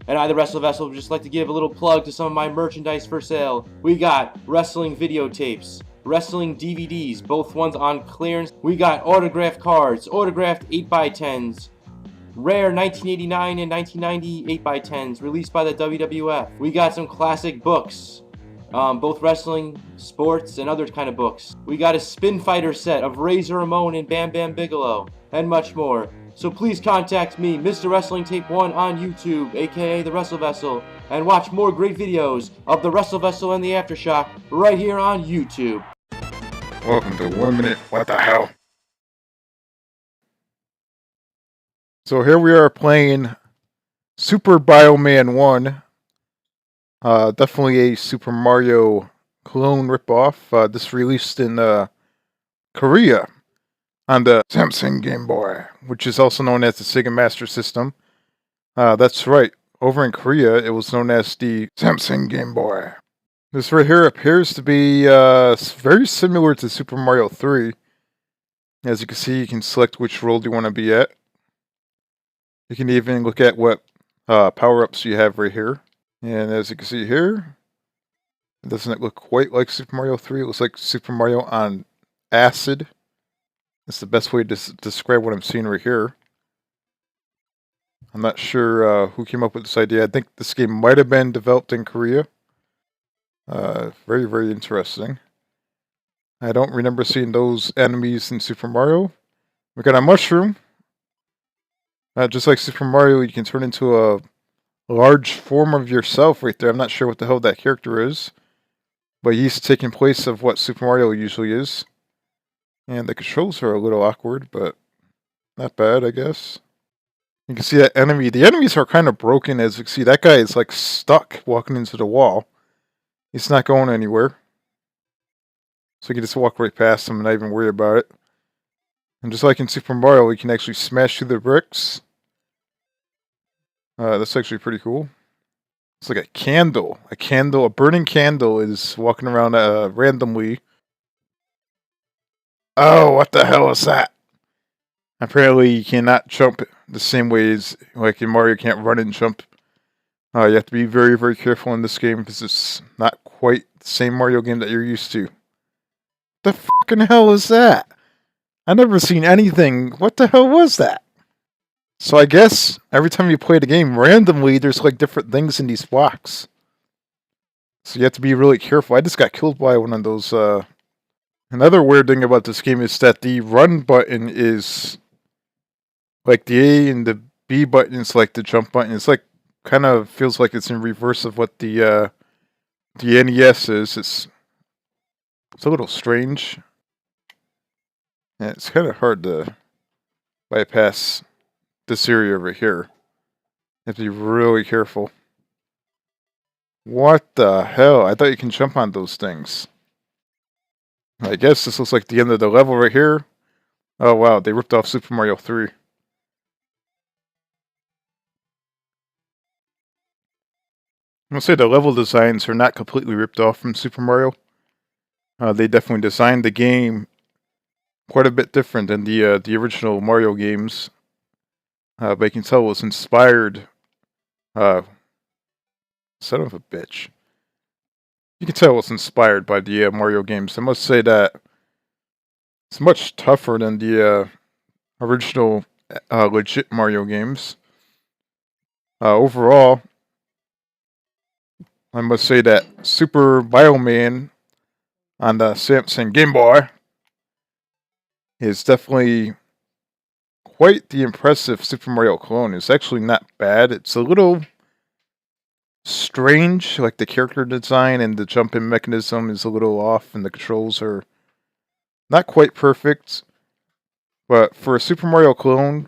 And I, the Wrestle Vessel, would just like to give a little plug to some of my merchandise for sale. We got wrestling videotapes, wrestling DVDs, both ones on clearance. We got autographed cards, autographed 8x10s, rare 1989 and 1990 8x10s released by the WWF. We got some classic books, both wrestling, sports, and other kind of books. We got a Spin Fighter set of Razor Ramon and Bam Bam Bigelow, and much more. So please contact me, Mr. Wrestling Tape 1 on YouTube, aka The Wrestle Vessel, and watch more great videos of The Wrestle Vessel and the Aftershock right here on YouTube. Welcome to 1 Minute What the Hell. So here we are playing Super Bioman 1. Definitely a Super Mario clone ripoff. This released in Korea on the Samsung Game Boy, which is also known as the Sega Master System. That's right. Over in Korea, it was known as the Samsung Game Boy. This right here appears to be very similar to Super Mario 3. As you can see, you can select which world you want to be at. You can even look at what power-ups you have right here. And as you can see here, it doesn't look quite like Super Mario 3. It looks like Super Mario on acid. That's the best way to describe what I'm seeing right here. I'm not sure who came up with this idea. I think this game might have been developed in Korea. Very, very interesting. I don't remember seeing those enemies in Super Mario. We got a mushroom. Just like Super Mario, you can turn into a large form of yourself right there. I'm not sure what the hell that character is, but he's taking place of what Super Mario usually is. And the controls are a little awkward, but not bad, I guess. You can see that enemy. The enemies are kind of broken, as you can see. That guy is like stuck walking into the wall. He's not going anywhere. So you can just walk right past him and not even worry about it. And just like in Super Mario, you can actually smash through the bricks. That's actually pretty cool. It's like a candle. A burning candle is walking around randomly. Oh, what the hell is that? Apparently you cannot jump the same way as, like in Mario, you can't run and jump. You have to be very, very careful in this game because it's not quite the same Mario game that you're used to. The fucking hell is that? I've never seen anything. What the hell was that? So I guess every time you play the game, randomly, there's like different things in these blocks. So you have to be really careful. I just got killed by one of those. Another weird thing about this game is that the run button is like the A and the B button is like the jump button. It's like kind of feels like it's in reverse of what the NES is. It's a little strange. And it's kind of hard to bypass this area over here. You have to be really careful. What the hell? I thought you can jump on those things. I guess this looks like the end of the level right here. Oh wow, they ripped off Super Mario 3. I'm gonna say the level designs are not completely ripped off from Super Mario. They definitely designed the game quite a bit different than the original Mario games. But you can tell it was inspired. Son of a bitch. You can tell it was inspired by the Mario games. I must say that it's much tougher than the original legit Mario games. Overall, I must say that Super Bioman on the Samsung Game Boy is definitely quite the impressive Super Mario clone. It's actually not bad. It's a little strange, like the character design and the jumping mechanism is a little off, and the controls are not quite perfect. But for a Super Mario clone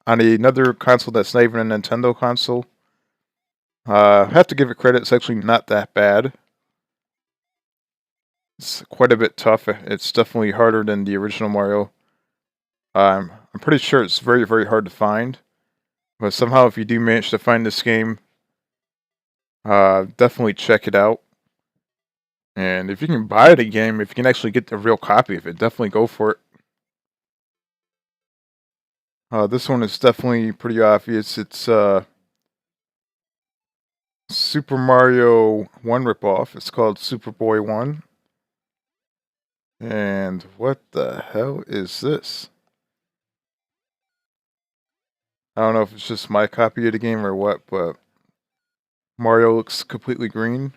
on another console that's not even a Nintendo console, I have to give it credit. It's actually not that bad. It's quite a bit tough. It's definitely harder than the original Mario. I'm pretty sure it's very, very hard to find. But somehow, if you do manage to find this game, definitely check it out. And if you can buy the game, if you can actually get the real copy of it, definitely go for it. This one is definitely pretty obvious. It's Super Mario 1 ripoff. It's called Superboy 1. And what the hell is this? I don't know if it's just my copy of the game or what, but Mario looks completely green.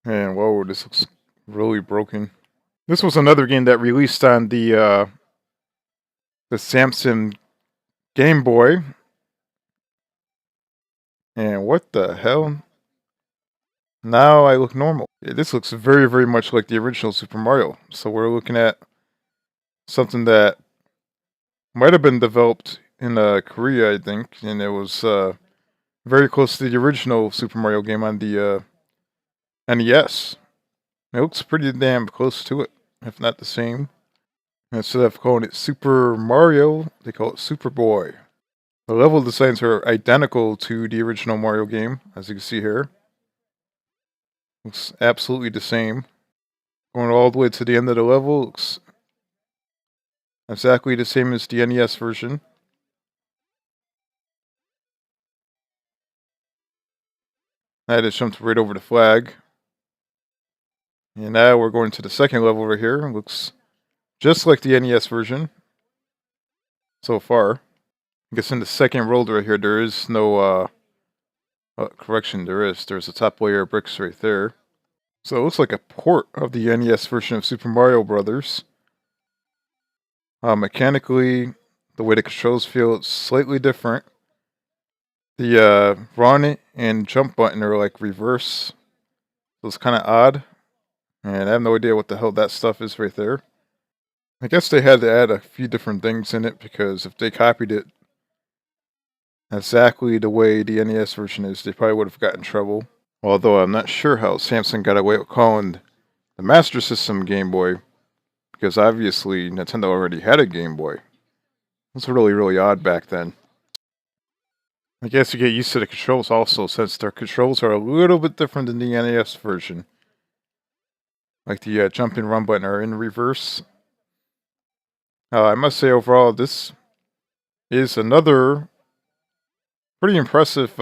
And whoa, this looks really broken. This was another game that released on the Samsung Game Boy. And what the hell? Now I look normal. This looks very, very much like the original Super Mario. So we're looking at something that might have been developed in Korea, I think, and it was very close to the original Super Mario game on the NES. It looks pretty damn close to it, if not the same. Instead of calling it Super Mario, they call it Superboy. The level designs are identical to the original Mario game, as you can see here. Looks absolutely the same. Going all the way to the end of the level, looks exactly the same as the NES version. I just jumped right over the flag. And now we're going to the second level over here. It looks just like the NES version so far. I guess in the second world right here, there is no, correction, there's a top layer of bricks right there. So it looks like a port of the NES version of Super Mario Brothers. Mechanically, the way the controls feel, it's slightly different. The run and jump button are like reverse. So it's kind of odd. And I have no idea what the hell that stuff is right there. I guess they had to add a few different things in it, because if they copied it exactly the way the NES version is, they probably would have gotten in trouble. Although I'm not sure how Samsung got away with calling the Master System Game Boy, because obviously Nintendo already had a Game Boy. It was really, really odd back then. I guess you get used to the controls also, since their controls are a little bit different than the NES version. Like the jump and run button are in reverse. I must say overall, this is another pretty impressive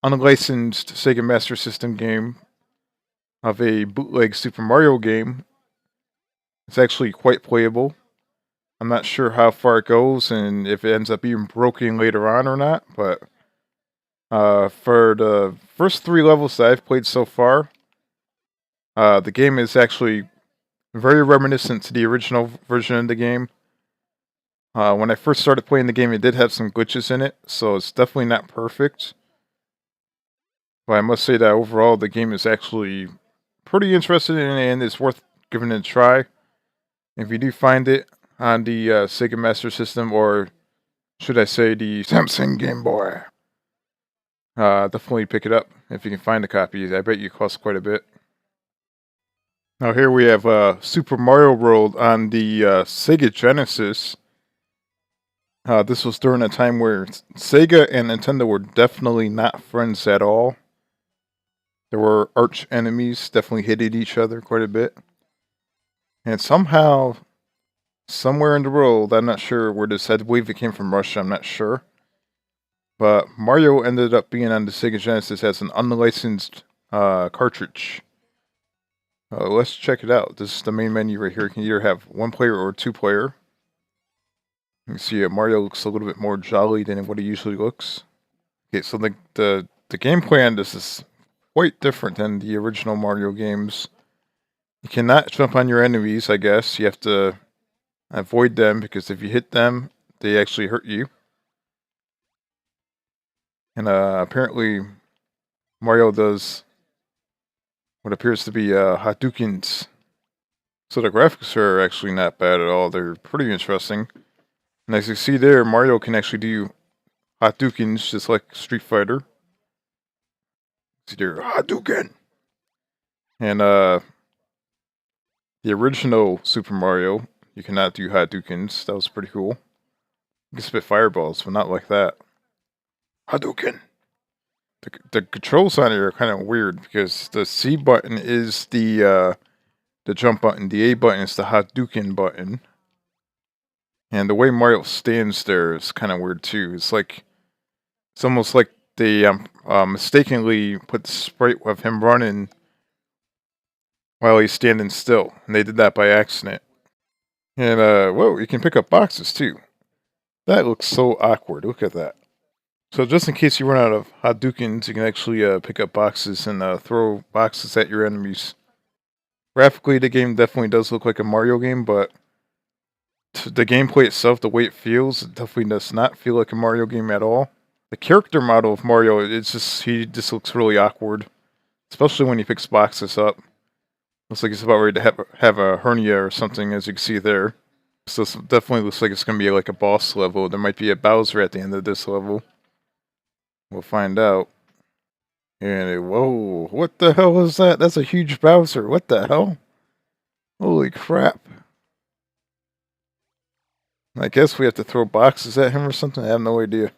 unlicensed Sega Master System game of a bootleg Super Mario game. It's actually quite playable. I'm not sure how far it goes and if it ends up being broken later on or not, but for the first 3 levels that I've played so far, the game is actually very reminiscent to the original version of the game. When I first started playing the game, it did have some glitches in it, so it's definitely not perfect. But I must say that overall, the game is actually pretty interesting and it's worth giving it a try. If you do find it on the Sega Master System, or should I say the Samsung Game Boy, definitely pick it up if you can find a copy. I bet you it costs quite a bit. Now here we have Super Mario World on the Sega Genesis. This was during a time where Sega and Nintendo were definitely not friends at all. There were arch enemies, definitely hated each other quite a bit. And somehow, somewhere in the world, I'm not sure where this, I believe it came from Russia, I'm not sure. But Mario ended up being on the Sega Genesis as an unlicensed cartridge. Let's check it out. This is the main menu right here. You can either have 1 player or 2 player. You can see Mario looks a little bit more jolly than what he usually looks. Okay, so the gameplay on this is quite different than the original Mario games. You cannot jump on your enemies, I guess. You have to avoid them, because if you hit them, they actually hurt you. And apparently, Mario does what appears to be Hadoukens. So the graphics are actually not bad at all. They're pretty interesting. And as you see there, Mario can actually do Hadoukens just like Street Fighter. See there, Hadouken! And the original Super Mario, you cannot do Hadoukens. That was pretty cool. You can spit fireballs, but not like that. Hadouken! The controls on it are kind of weird, because the C button is the jump button, the A button is the Hadouken button. And the way Mario stands there is kind of weird too. It's almost like they mistakenly put the sprite of him running while he's standing still, and they did that by accident. And whoa, you can pick up boxes too. That looks so awkward. Look at that. So just in case you run out of Hadoukens, you can actually pick up boxes and throw boxes at your enemies. Graphically, the game definitely does look like a Mario game, but the gameplay itself, the way it feels, it definitely does not feel like a Mario game at all. The character model of Mario, he just looks really awkward, especially when he picks boxes up. Looks like he's about ready to have a hernia or something, as you can see there. So this definitely looks like it's going to be like a boss level. There might be a Bowser at the end of this level. We'll find out. And whoa, what the hell is that? That's a huge Bowser. What the hell? Holy crap. I guess we have to throw boxes at him or something? I have no idea.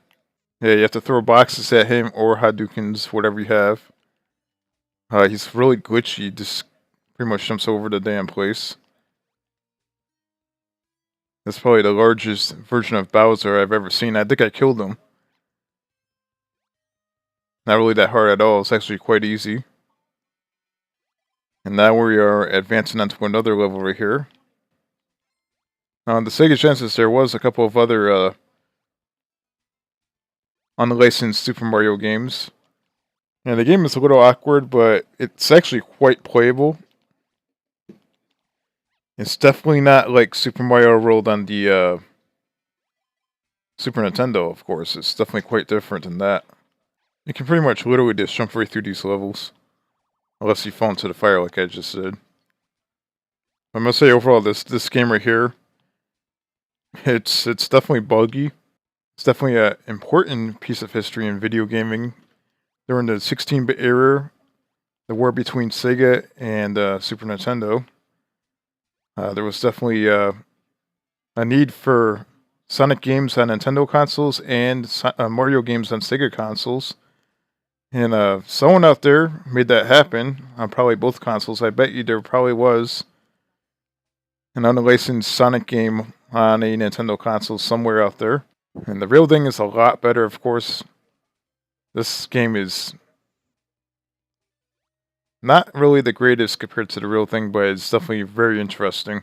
Yeah, you have to throw boxes at him or Hadoukens, whatever you have. He's really glitchy. He just pretty much jumps over the damn place. That's probably the largest version of Bowser I've ever seen. I think I killed him. Not really that hard at all. It's actually quite easy. And now we are advancing onto another level right here. Now, on the Sega Genesis, there was a couple of other unlicensed Super Mario games. And the game is a little awkward, but it's actually quite playable. It's definitely not like Super Mario World on the Super Nintendo, of course. It's definitely quite different than that. You can pretty much literally just jump right through these levels. Unless you fall into the fire like I just did. I must say overall, this game right here, it's definitely buggy. It's definitely an important piece of history in video gaming. During the 16-bit era, the war between Sega and Super Nintendo, there was definitely a need for Sonic games on Nintendo consoles and Mario games on Sega consoles. And someone out there made that happen on probably both consoles. I bet you there probably was an unlicensed Sonic game on a Nintendo console somewhere out there. And the real thing is a lot better, of course. This game is not really the greatest compared to the real thing, but it's definitely very interesting.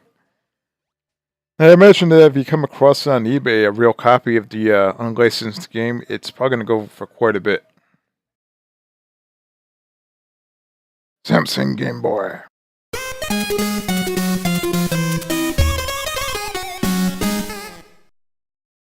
I imagine that if you come across on eBay a real copy of the unlicensed game, it's probably going to go for quite a bit. Samsung Game Boy.